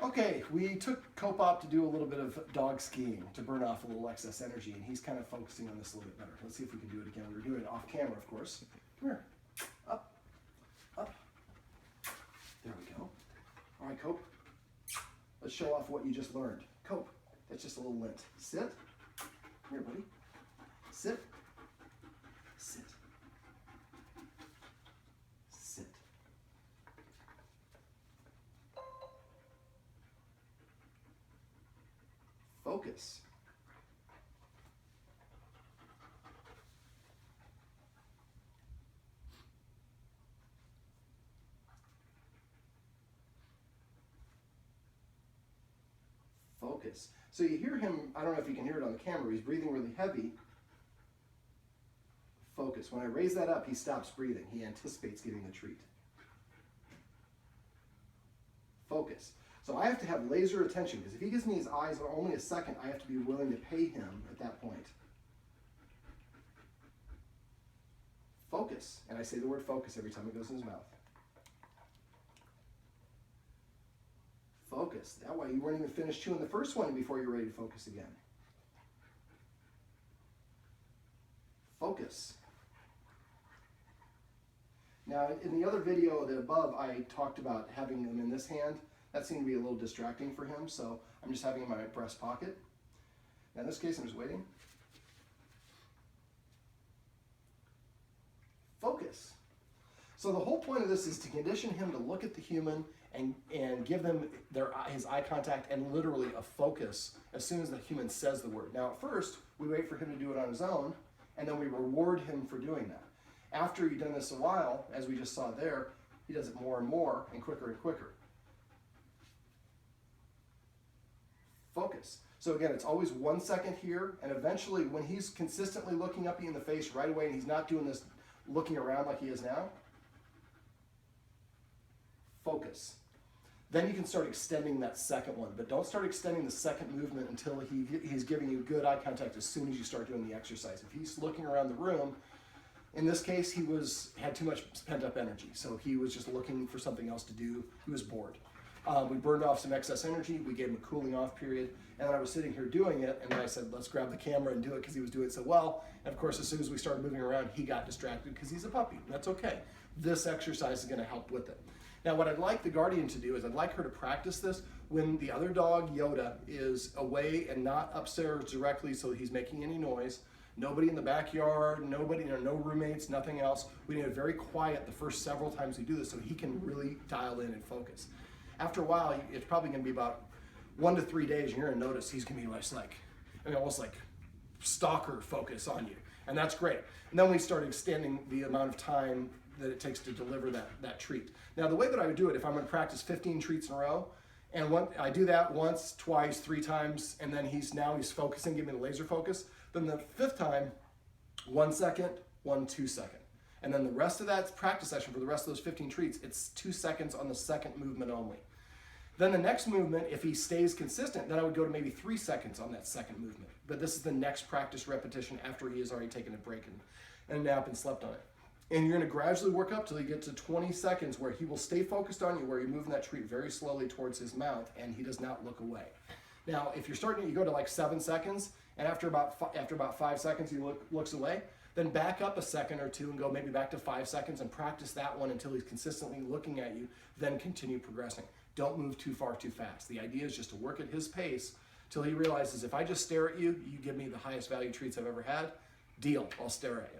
Okay, we took Cope up to do a little bit of dog skiing to burn off a little excess energy, and he's kind of focusing on this a little bit better. Let's see if we can do it again. We were doing it off camera, of course. Come here. Up. Up. There we go. All right, Cope. Let's show off what you just learned. Cope, that's just a little lint. Sit. Come here, buddy. Sit. Sit. Sit. Focus. Focus. So you hear him, I don't know if you can hear it on the camera, he's breathing really heavy. Focus. When I raise that up, he stops breathing. He anticipates getting the treat. Focus. So I have to have laser attention, because if he gives me his eyes for only a second, I have to be willing to pay him at that point. Focus. And I say the word focus every time it goes in his mouth. Focus. That way you weren't even finished chewing the first one before you're ready to focus again. Focus. Now, in the other video above, I talked about having them in this hand. That seemed to be a little distracting for him, so I'm just having him in my breast pocket. Now, in this case, I'm just waiting. Focus. So the whole point of this is to condition him to look at the human and give them his eye contact and literally a focus as soon as the human says the word. Now, at first, we wait for him to do it on his own, and then we reward him for doing that. After you've done this a while, as we just saw there, he does it more and more and quicker and quicker. Focus. So again, it's always 1 second here, and eventually when he's consistently looking up you in the face right away and he's not doing this looking around like he is now, focus. Then you can start extending that second one, but don't start extending the second movement until he's giving you good eye contact as soon as you start doing the exercise. If he's looking around the room, in this case, he had too much pent-up energy, so he was just looking for something else to do. He was bored. We burned off some excess energy. We gave him a cooling off period, and then I was sitting here doing it, and then I said, let's grab the camera and do it because he was doing it so well. And of course, as soon as we started moving around, he got distracted because he's a puppy. That's okay. This exercise is going to help with it. Now, what I'd like the guardian to do is I'd like her to practice this when the other dog, Yoda, is away and not upstairs directly so he's making any noise. Nobody in the backyard, nobody, no roommates, nothing else. We need it very quiet the first several times we do this so he can really dial in and focus. After a while, it's probably going to be about 1 to 3 days, and you're going to notice he's going to be less almost like stalker focus on you. And that's great. And then we start extending the amount of time that it takes to deliver that treat. Now, the way that I would do it, if I'm going to practice 15 treats in a row, and I do that once, twice, 3 times, and then he's focusing, giving me the laser focus. Then the 5th time, 1 second, 1, 2 second. And then the rest of that practice session for the rest of those 15 treats, it's 2 seconds on the second movement only. Then the next movement, if he stays consistent, then I would go to maybe 3 seconds on that second movement. But this is the next practice repetition after he has already taken a break and a nap and slept on it. And you're going to gradually work up till you get to 20 seconds where he will stay focused on you, where you're moving that treat very slowly towards his mouth, and he does not look away. Now, if you're starting, you go to like 7 seconds, and after about 5 seconds he looks away, then back up a second or two and go maybe back to 5 seconds and practice that one until he's consistently looking at you, then continue progressing. Don't move too far too fast. The idea is just to work at his pace till he realizes if I just stare at you, you give me the highest value treats I've ever had, deal, I'll stare at you.